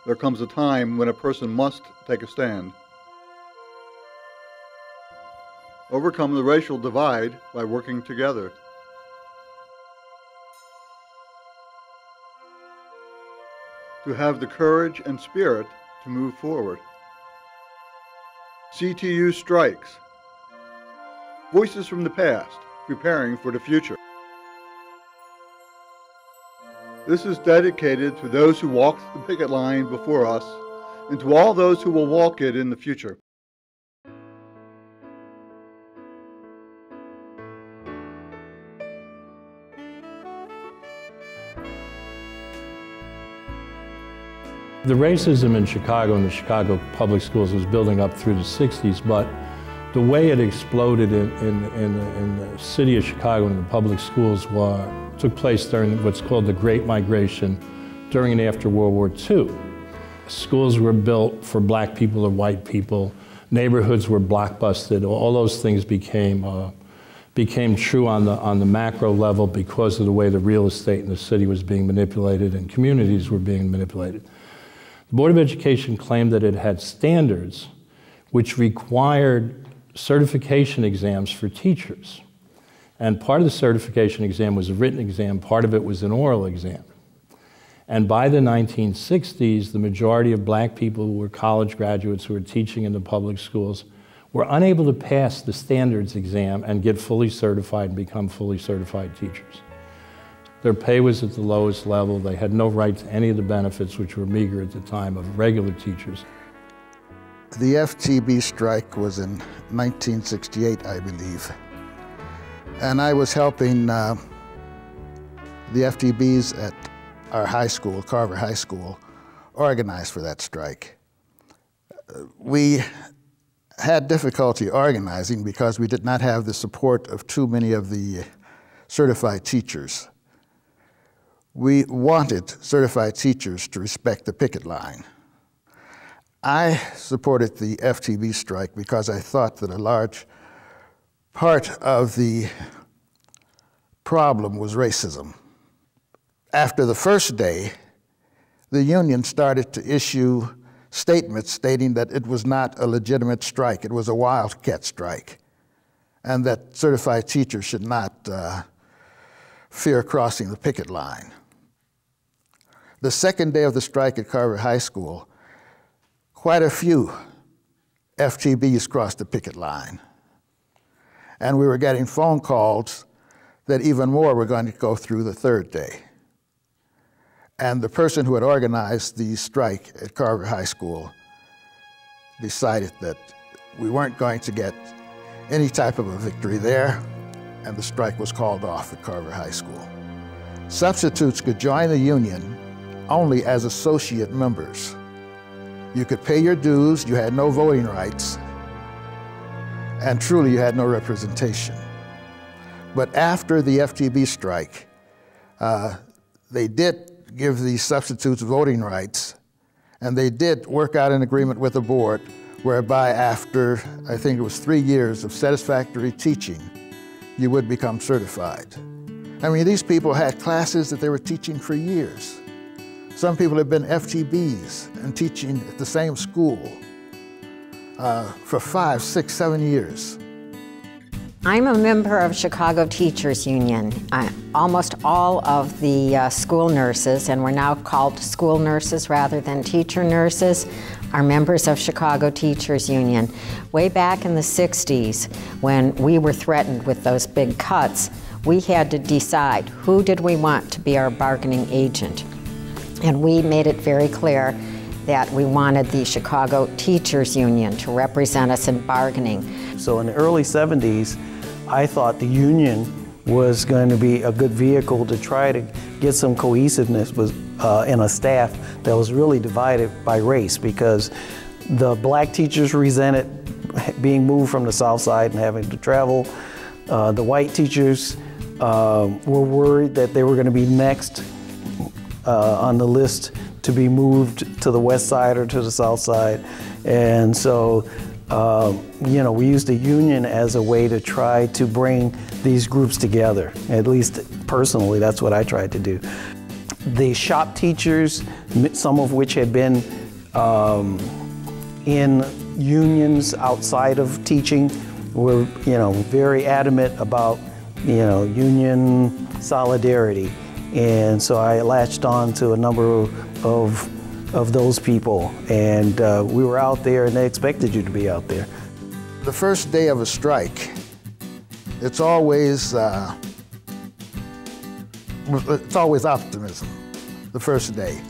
there comes a time when a person must take a stand. Overcome the racial divide by working together. To have the courage and spirit to move forward. CTU Strikes. Voices from the past, preparing for the future. This is dedicated to those who walked the picket line before us and to all those who will walk it in the future. The racism in Chicago and the Chicago public schools was building up through the 60s, but the way it exploded in the city of Chicago and the public schools took place during what's called the Great Migration during and after World War II. Schools were built for black people or white people. Neighborhoods were blockbusted. All those things became true on the macro level because of the way the real estate in the city was being manipulated and communities were being manipulated. The Board of Education claimed that it had standards which required certification exams for teachers. And part of the certification exam was a written exam, part of it was an oral exam. And by the 1960s, the majority of black people who were college graduates who were teaching in the public schools were unable to pass the standards exam and get fully certified and become fully certified teachers. Their pay was at the lowest level. They had no right to any of the benefits, which were meager at the time, of regular teachers. The FTB strike was in 1968, I believe. And I was helping the FTBs at our high school, Carver High School, organize for that strike. We had difficulty organizing because we did not have the support of too many of the certified teachers. We wanted certified teachers to respect the picket line. I supported the FTB strike because I thought that a large part of the problem was racism. After the first day, the union started to issue statements stating that it was not a legitimate strike, it was a wildcat strike, and that certified teachers should not fear crossing the picket line. The second day of the strike at Carver High School, quite a few FTBs crossed the picket line. And we were getting phone calls that even more were going to go through the third day. And the person who had organized the strike at Carver High School decided that we weren't going to get any type of a victory there, and the strike was called off at Carver High School. Substitutes could join the union only as associate members. You could pay your dues, you had no voting rights, and truly you had no representation. But after the FTB strike, they did give the substitutes voting rights, and they did work out an agreement with the board whereby after, I think it was 3 years of satisfactory teaching, you would become certified. I mean, these people had classes that they were teaching for years. Some people have been FTBs and teaching at the same school for 5, 6, 7 years. I'm a member of Chicago Teachers Union. Almost all of the school nurses, and we're now called school nurses rather than teacher nurses, are members of Chicago Teachers Union. Way back in the 60s, when we were threatened with those big cuts, we had to decide who did we want to be our bargaining agent. And we made it very clear that we wanted the Chicago Teachers Union to represent us in bargaining. So in the early 70s, I thought the union was going to be a good vehicle to try to get some cohesiveness in a staff that was really divided by race, because the black teachers resented being moved from the South Side and having to travel. The white teachers were worried that they were going to be next on the list to be moved to the West Side or to the South Side. And so, you know, we used the union as a way to try to bring these groups together. At least personally, that's what I tried to do. The shop teachers, some of which had been in unions outside of teaching, were, very adamant about, union solidarity. And so I latched on to a number of those people, and we were out there, and they expected you to be out there. The first day of a strike, it's always optimism, the first day.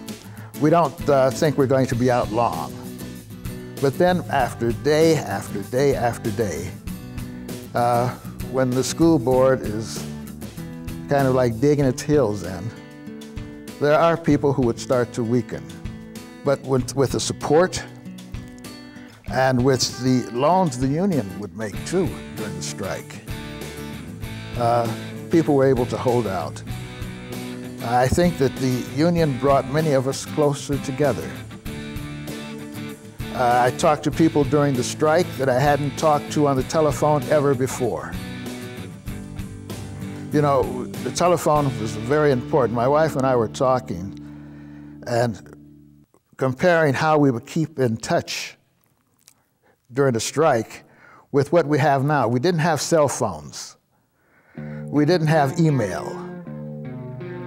We don't think we're going to be out long. But then after day after day after day, when the school board is kind of like digging its heels in, there are people who would start to weaken. But with the support and with the loans the union would make too during the strike, people were able to hold out. I think that the union brought many of us closer together. I talked to people during the strike that I hadn't talked to on the telephone ever before. The telephone was very important. My wife and I were talking and comparing how we would keep in touch during the strike with what we have now. We didn't have cell phones. We didn't have email.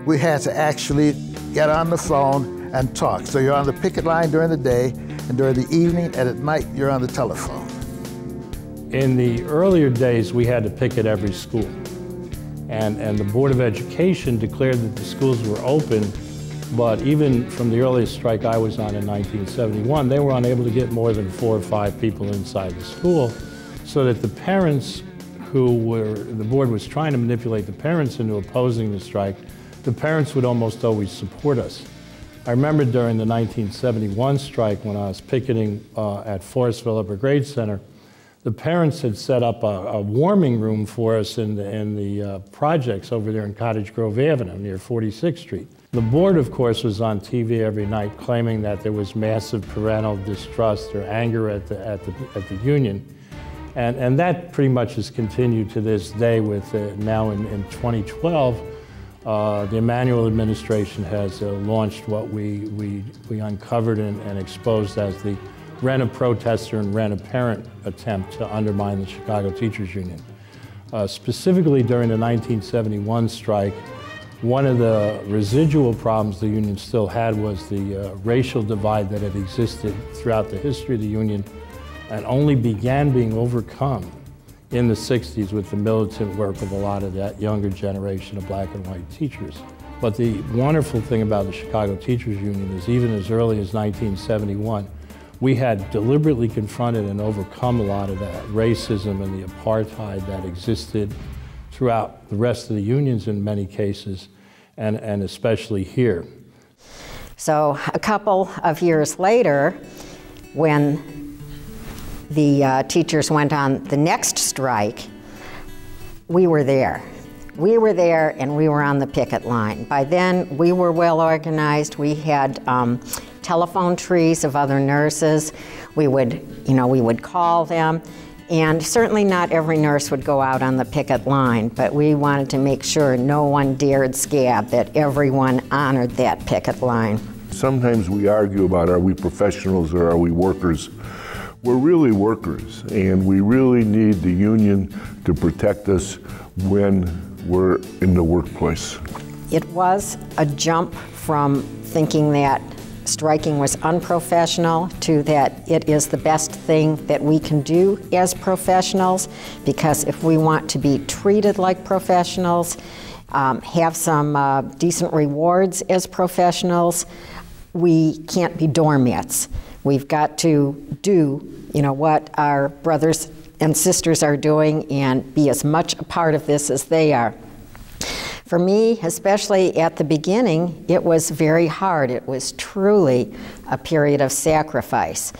We had to actually get on the phone and talk. So you're on the picket line during the day, and during the evening and at night, you're on the telephone. In the earlier days, we had to picket every school. And the Board of Education declared that the schools were open, but even from the earliest strike I was on in 1971, they were unable to get more than 4 or 5 people inside the school, so that the parents the board was trying to manipulate the parents into opposing the strike, the parents would almost always support us. I remember during the 1971 strike when I was picketing at Forestville Upper Grade Center, the parents had set up a warming room for us in the projects over there in Cottage Grove Avenue near 46th Street. The board, of course, was on TV every night claiming that there was massive parental distrust or anger at the union. And that pretty much has continued to this day with now in 2012, the Emanuel administration has launched what we uncovered and exposed as the rent-a-protester and rent-a-parent attempt to undermine the Chicago Teachers Union. Specifically during the 1971 strike, one of the residual problems the union still had was the racial divide that had existed throughout the history of the union and only began being overcome in the 60s with the militant work of a lot of that younger generation of black and white teachers. But the wonderful thing about the Chicago Teachers Union is even as early as 1971, we had deliberately confronted and overcome a lot of that racism and the apartheid that existed throughout the rest of the unions in many cases, and especially here. So a couple of years later, when the teachers went on the next strike, we were there. We were there and we were on the picket line. By then, we were well organized. We had telephone trees of other nurses. We would call them. And certainly not every nurse would go out on the picket line, but we wanted to make sure no one dared scab, that everyone honored that picket line. Sometimes we argue about, are we professionals or are we workers? We're really workers, and we really need the union to protect us when we're in the workplace. It was a jump from thinking that striking was unprofessional to that it is the best thing that we can do as professionals, because if we want to be treated like professionals, have some decent rewards as professionals, we can't be doormats. We've got to do, what our brothers and sisters are doing and be as much a part of this as they are. For me, especially at the beginning, it was very hard. It was truly a period of sacrifice.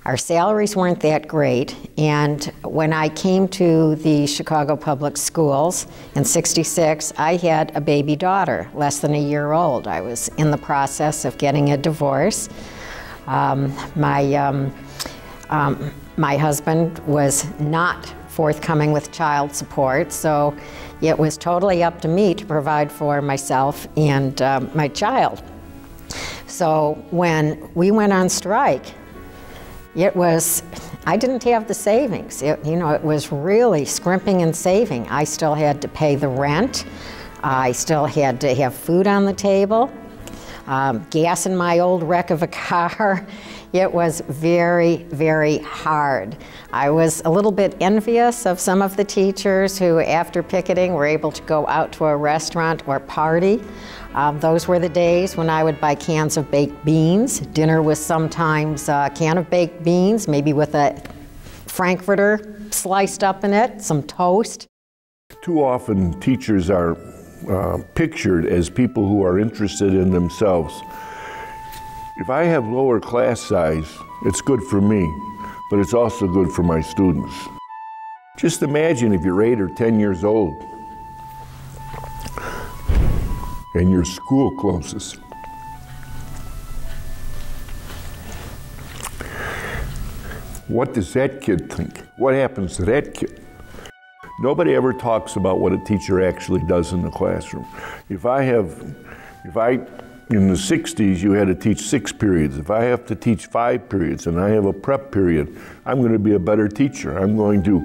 Our salaries weren't that great, and when I came to the Chicago Public Schools in +66, I had a baby daughter, less than a year old. I was in the process of getting a divorce. My husband was not forthcoming with child support, so it was totally up to me to provide for myself and my child. So when we went on strike, I didn't have the savings. It was really scrimping and saving. I still had to pay the rent. I still had to have food on the table, gas in my old wreck of a car. It was very, very hard. I was a little bit envious of some of the teachers who, after picketing, were able to go out to a restaurant or party. Those were the days when I would buy cans of baked beans. Dinner was sometimes a can of baked beans, maybe with a Frankfurter sliced up in it, some toast. Too often teachers are pictured as people who are interested in themselves. If I have lower class size, it's good for me, but it's also good for my students. Just imagine if you're 8 or 10 years old and your school closes. What does that kid think? What happens to that kid? Nobody ever talks about what a teacher actually does in the classroom. In the 60s, you had to teach 6 periods. If I have to teach 5 periods and I have a prep period, I'm going to be a better teacher. I'm going to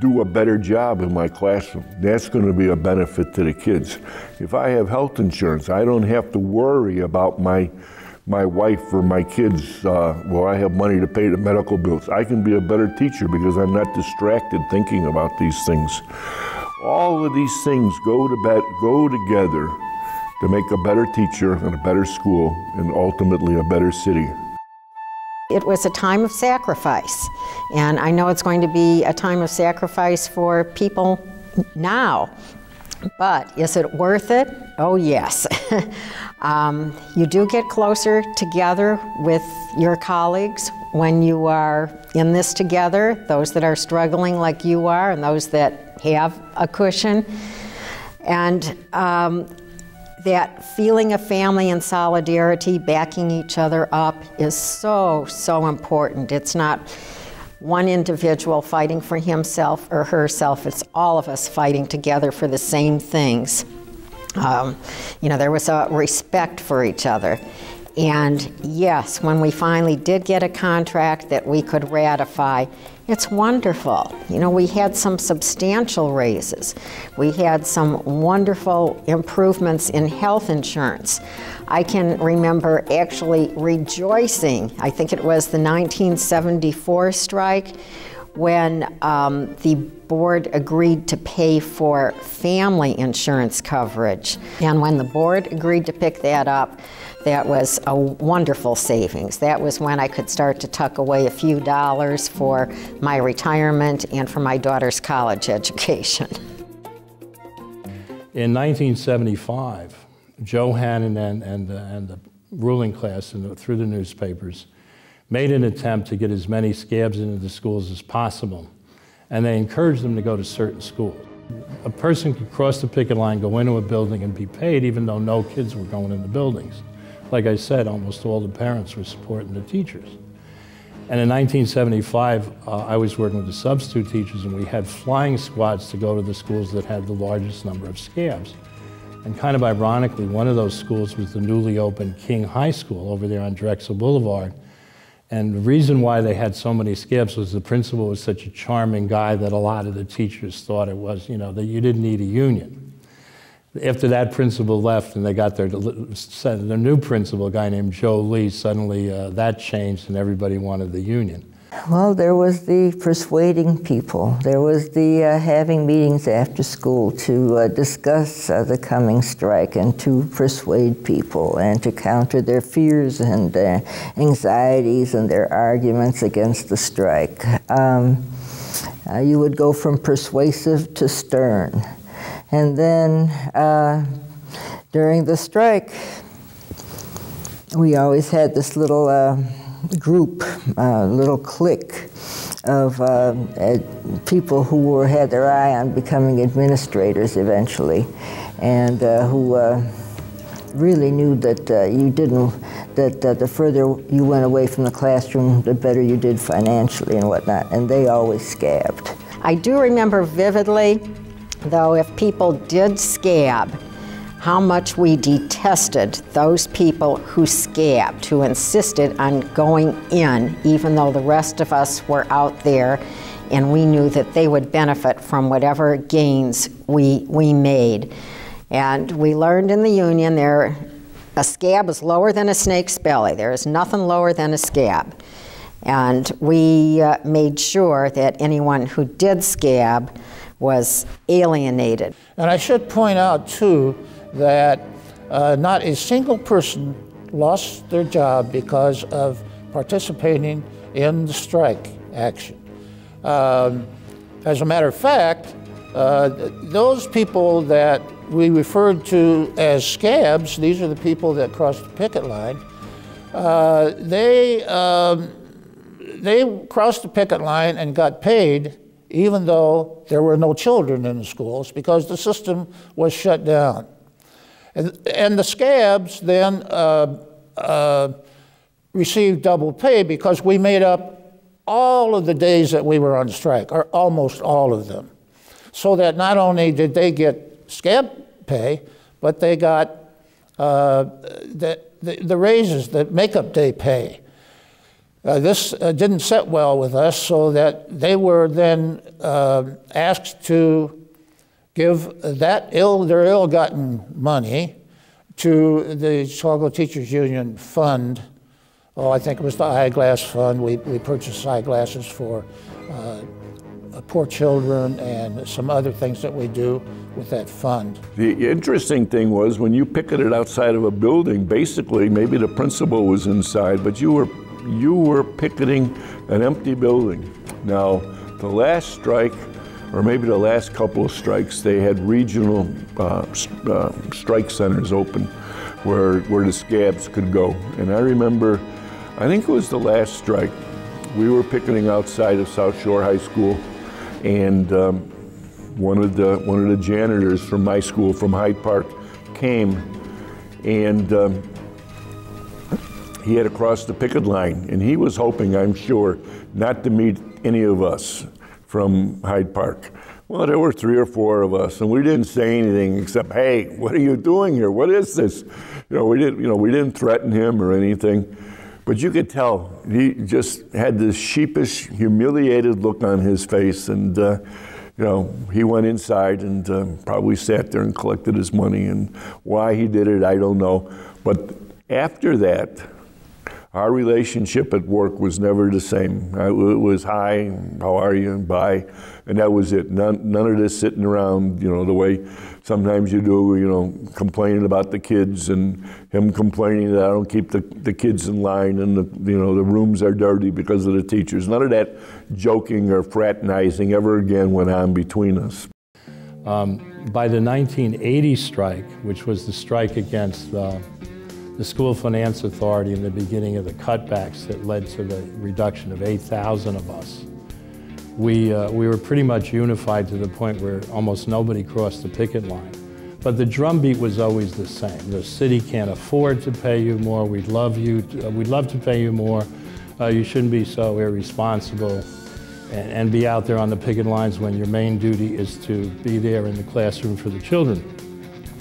do a better job in my classroom. That's going to be a benefit to the kids. If I have health insurance, I don't have to worry about my wife or my kids, I have money to pay the medical bills. I can be a better teacher because I'm not distracted thinking about these things. All of these things go together to make a better teacher and a better school and ultimately a better city. It was a time of sacrifice, and I know it's going to be a time of sacrifice for people now, but is it worth it? Oh yes. You do get closer together with your colleagues when you are in this together, those that are struggling like you are and those that have a cushion. And that feeling of family and solidarity, backing each other up, is so, so important. It's not one individual fighting for himself or herself. It's all of us fighting together for the same things. There was a respect for each other. And yes, when we finally did get a contract that we could ratify, it's wonderful. We had some substantial raises. We had some wonderful improvements in health insurance. I can remember actually rejoicing, I think it was the 1974 strike, when the board agreed to pay for family insurance coverage. And when the board agreed to pick that up, that was a wonderful savings. That was when I could start to tuck away a few dollars for my retirement and for my daughter's college education. In 1975, Joe Hannon and the ruling class through the newspapers made an attempt to get as many scabs into the schools as possible, and they encouraged them to go to certain schools. A person could cross the picket line, go into a building, and be paid even though no kids were going in the buildings. Like I said, almost all the parents were supporting the teachers. And in 1975, I was working with the substitute teachers, and we had flying squads to go to the schools that had the largest number of scabs. And kind of ironically, one of those schools was the newly opened King High School over there on Drexel Boulevard. And the reason why they had so many scabs was the principal was such a charming guy that a lot of the teachers thought it was, that you didn't need a union. After that principal left and they got their new principal, a guy named Joe Lee, suddenly that changed and everybody wanted the union. Well, there was the persuading people. There was the having meetings after school to discuss the coming strike and to persuade people and to counter their fears and anxieties and their arguments against the strike. You would go from persuasive to stern. And then during the strike, we always had this little group, little clique of people who had their eye on becoming administrators eventually, and who really knew that the further you went away from the classroom, the better you did financially and whatnot, and they always scabbed. I do remember vividly though if people did scab, how much we detested those people who scabbed, who insisted on going in, even though the rest of us were out there, and we knew that they would benefit from whatever gains we made. And we learned in the Union a scab is lower than a snake's belly. There is nothing lower than a scab. And we made sure that anyone who did scab was alienated. And I should point out, too, that not a single person lost their job because of participating in the strike action. As a matter of fact, those people that we referred to as scabs, these are the people that crossed the picket line, they crossed the picket line and got paid even though there were no children in the schools because the system was shut down. And the scabs then received double pay because we made up all of the days that we were on strike, or almost all of them. So that not only did they get scab pay, but they got the raises, the make-up day pay. This didn't sit well with us, so that they were then asked to give their ill-gotten money to the Chicago Teachers Union Fund. Oh, I think it was the eyeglass fund. We purchased eyeglasses for poor children and some other things that we do with that fund. The interesting thing was when you picketed outside of a building, basically maybe the principal was inside, but you were picketing an empty building. Now, the last strike, or maybe the last couple of strikes, they had regional strike centers open where the scabs could go. And I remember, I think it was the last strike, we were picketing outside of South Shore High School, and one of the janitors from my school, from Hyde Park, came, and he had to cross the picket line, and he was hoping, I'm sure, not to meet any of us from Hyde Park. Well, there were 3 or 4 of us, and we didn't say anything except, "Hey, what are you doing here? What is this?" We didn't threaten him or anything, but you could tell he just had this sheepish, humiliated look on his face, and he went inside and probably sat there and collected his money. And why he did it, I don't know. But after that, our relationship at work was never the same. It was hi, how are you, and bye, and that was it. None of this sitting around, the way sometimes you do, complaining about the kids, and him complaining that I don't keep the kids in line, and the rooms are dirty because of the teachers. None of that joking or fraternizing ever again went on between us. By the 1980 strike, which was the strike against the School Finance Authority and the beginning of the cutbacks that led to the reduction of 8,000 of us, we were pretty much unified to the point where almost nobody crossed the picket line. But the drumbeat was always the same. The city can't afford to pay you more. We'd love to pay you more. You shouldn't be so irresponsible and be out there on the picket lines when your main duty is to be there in the classroom for the children.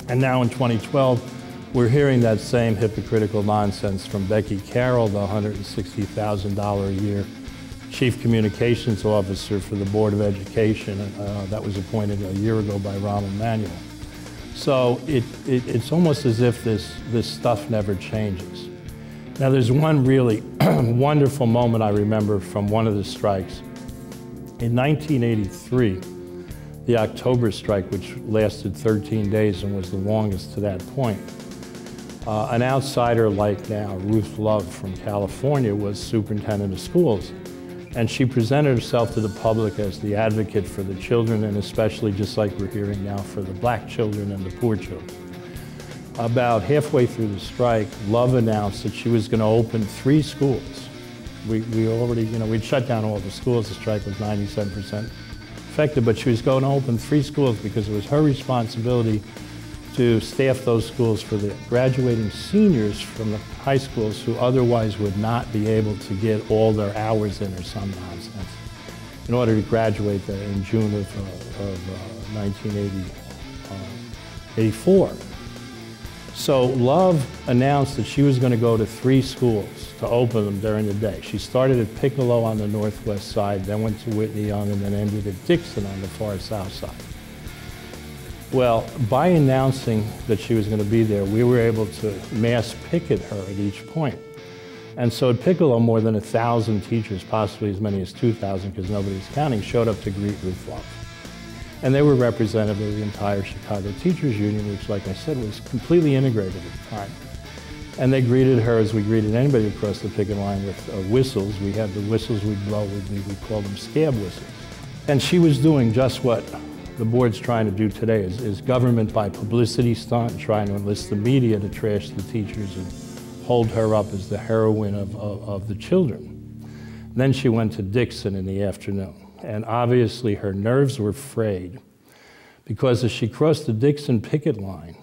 And now in 2012, we're hearing that same hypocritical nonsense from Becky Carroll, the $160,000 a year Chief Communications Officer for the Board of Education that was appointed a year ago by Rahm Emanuel. So it's almost as if this stuff never changes. Now there's one really wonderful moment I remember from one of the strikes. In 1983, the October strike, which lasted 13 days and was the longest to that point, an outsider like now, Ruth Love from California, was superintendent of schools. And she presented herself to the public as the advocate for the children, and especially, just like we're hearing now, for the black children and the poor children. About halfway through the strike, Love announced that she was going to open 3 schools. We already, we'd shut down all the schools. The strike was 97% effective, but she was going to open 3 schools because it was her responsibility to staff those schools for the graduating seniors from the high schools who otherwise would not be able to get all their hours in or some nonsense in order to graduate in June of 1984. So Love announced that she was going to go to 3 schools to open them during the day. She started at Piccolo on the northwest side, then went to Whitney Young, and then ended at Dixon on the far south side. Well, by announcing that she was going to be there, we were able to mass picket her at each point. And so at Piccolo, more than 1,000 teachers, possibly as many as 2,000 because nobody's counting, showed up to greet Ruth Love. And they were representative of the entire Chicago Teachers Union, which, like I said, was completely integrated at the time. And they greeted her as we greeted anybody across the picket line with whistles. We had the whistles we'd blow, we called them scab whistles. And she was doing just what the board's trying to do today, is government by publicity stunt, trying to enlist the media to trash the teachers and hold her up as the heroine of the children. Then she went to Dixon in the afternoon. And obviously her nerves were frayed because as she crossed the Dixon picket line,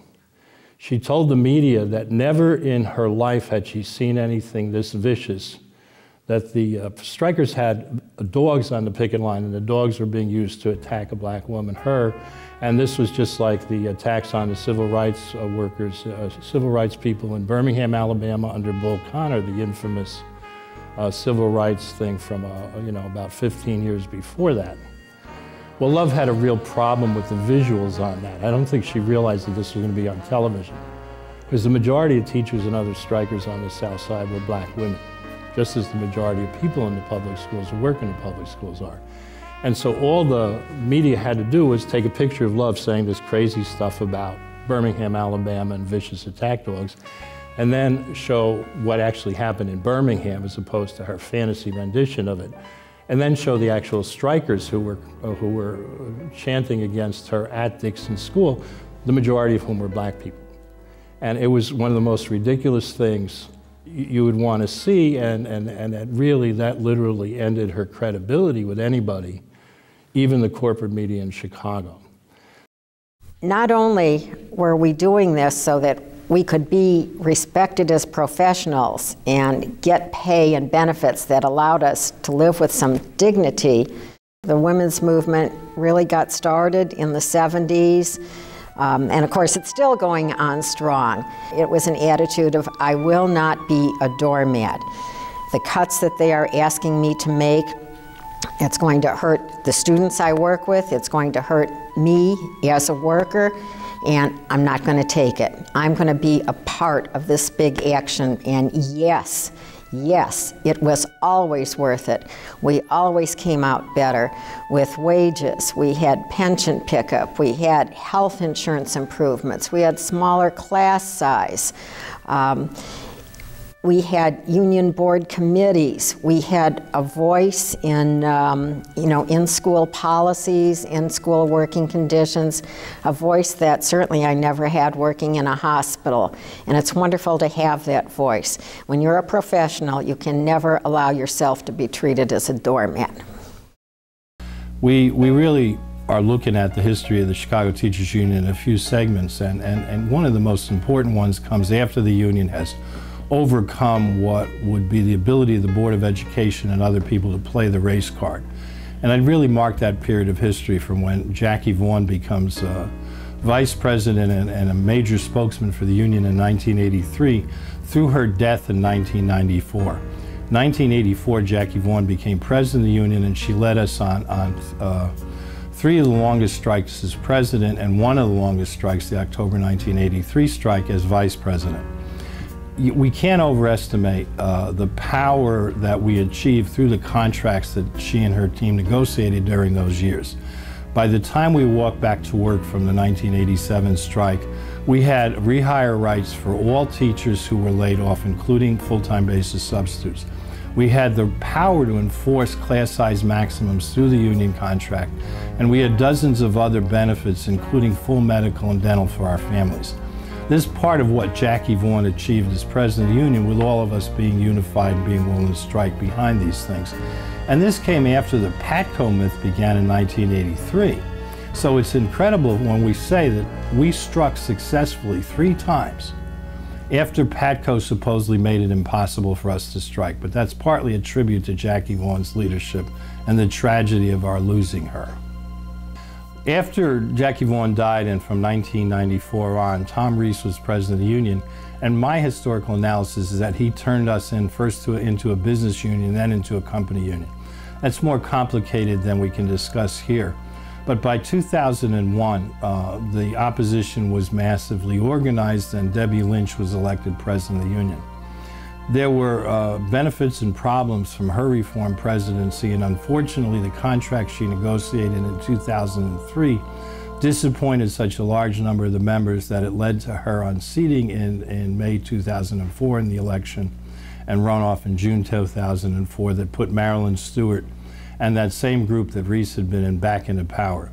she told the media that never in her life had she seen anything this vicious, that the strikers had dogs on the picket line and the dogs were being used to attack a black woman, her, and this was just like the attacks on the civil rights workers, civil rights people in Birmingham, Alabama under Bull Connor, the infamous civil rights thing from about 15 years before that. Well, Love had a real problem with the visuals on that. I don't think she realized that this was going to be on television, because the majority of teachers and other strikers on the South Side were black women, just as the majority of people in the public schools who work in the public schools are. And so all the media had to do was take a picture of Love saying this crazy stuff about Birmingham, Alabama and vicious attack dogs, and then show what actually happened in Birmingham as opposed to her fantasy rendition of it, and then show the actual strikers who were chanting against her at Dixon School, the majority of whom were black people. And it was one of the most ridiculous things you would want to see, and that literally ended her credibility with anybody, even the corporate media in Chicago. Not only were we doing this so that we could be respected as professionals and get pay and benefits that allowed us to live with some dignity. The women's movement really got started in the 70s, and of course it's still going on strong. It was an attitude of, I will not be a doormat. The cuts that they are asking me to make, it's going to hurt the students I work with, it's going to hurt me as a worker, and I'm not going to take it. I'm going to be a part of this big action, and yes, it was always worth it. We always came out better with wages. We had pension pickup. We had health insurance improvements. We had smaller class size. We had union board committees. We had a voice in, in school policies, in school working conditions, a voice that certainly I never had working in a hospital. And it's wonderful to have that voice. When you're a professional, you can never allow yourself to be treated as a doormat. We really are looking at the history of the Chicago Teachers Union in a few segments, and one of the most important ones comes after the union has overcome what would be the ability of the Board of Education and other people to play the race card. And I'd really mark that period of history from when Jackie Vaughn becomes vice president and a major spokesman for the union in 1983 through her death in 1994. 1984, Jackie Vaughn became president of the union, and she led us on 3 of the longest strikes as president and 1 of the longest strikes, the October 1983 strike, as vice president. We can't overestimate the power that we achieved through the contracts that she and her team negotiated during those years. By the time we walked back to work from the 1987 strike, we had rehire rights for all teachers who were laid off, including full-time basis substitutes. We had the power to enforce class size maximums through the union contract, and we had dozens of other benefits, including full medical and dental for our families. This is part of what Jackie Vaughn achieved as president of the union, with all of us being unified and being willing to strike behind these things. And this came after the Patco myth began in 1983. So it's incredible when we say that we struck successfully 3 times after Patco supposedly made it impossible for us to strike. But that's partly a tribute to Jackie Vaughn's leadership and the tragedy of our losing her. After Jackie Vaughn died, and from 1994 on, Tom Reese was president of the union, and my historical analysis is that he turned us first into a business union, then into a company union. That's more complicated than we can discuss here. But by 2001, the opposition was massively organized, and Debbie Lynch was elected president of the union. There were benefits and problems from her reform presidency, and unfortunately the contract she negotiated in 2003 disappointed such a large number of the members that it led to her unseating in May 2004 in the election and runoff in June 2004 that put Marilyn Stewart and that same group that Reese had been in back into power.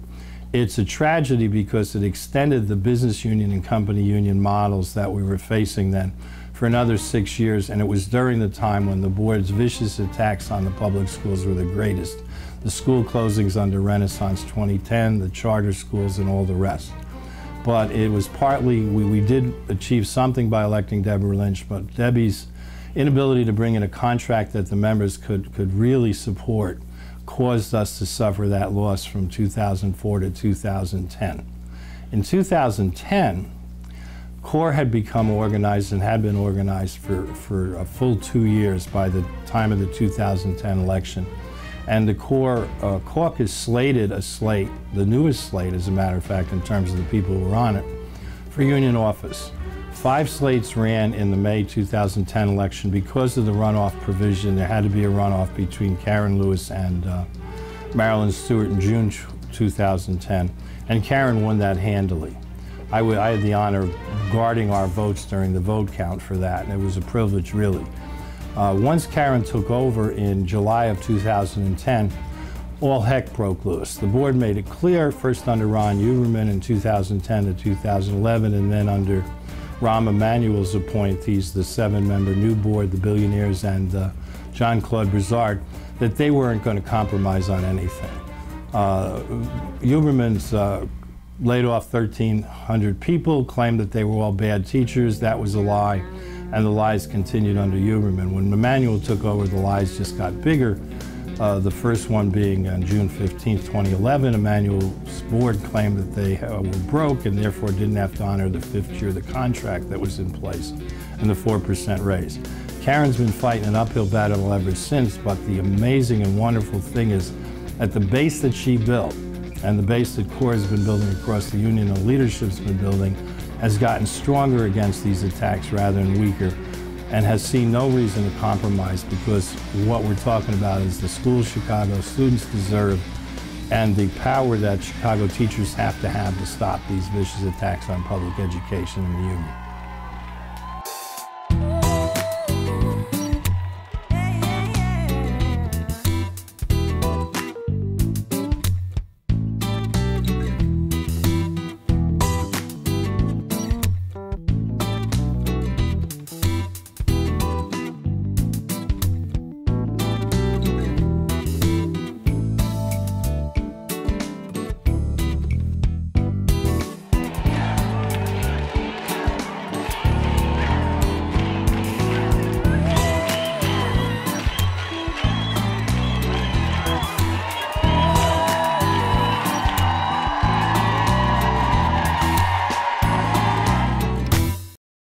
It's a tragedy because it extended the business union and company union models that we were facing then for another 6 years, and it was during the time when the board's vicious attacks on the public schools were the greatest. The school closings under Renaissance 2010, the charter schools, and all the rest. But it was partly, we did achieve something by electing Deborah Lynch, but Debbie's inability to bring in a contract that the members could really support caused us to suffer that loss from 2004 to 2010. In 2010, C.O.R.E had become organized and had been organized for a full 2 years by the time of the 2010 election. And the C.O.R.E Caucus slated a slate, the newest slate as a matter of fact in terms of the people who were on it, for union office. 5 slates ran in the May 2010 election. Because of the runoff provision, there had to be a runoff between Karen Lewis and Marilyn Stewart in June 2010, and Karen won that handily. I had the honor of guarding our votes during the vote count for that, and it was a privilege, really. Once Karen took over in July of 2010, all heck broke loose. The board made it clear, first under Ron Huberman in 2010 to 2011, and then under Rahm Emanuel's appointees, the 7-member new board, the billionaires, and Jean-Claude Brizard, that they weren't going to compromise on anything. Huberman's laid off 1,300 people, claimed that they were all bad teachers. That was a lie, and the lies continued under Huberman. When Emanuel took over, the lies just got bigger. The first one being on June 15, 2011, Emanuel's board claimed that they were broke and therefore didn't have to honor the 5th year of the contract that was in place and the 4% raise. Karen's been fighting an uphill battle ever since, but the amazing and wonderful thing is that the base that she built and the base that C.O.R.E has been building across the union and leadership's been building has gotten stronger against these attacks rather than weaker, and has seen no reason to compromise, because what we're talking about is the schools Chicago students deserve and the power that Chicago teachers have to stop these vicious attacks on public education in the union.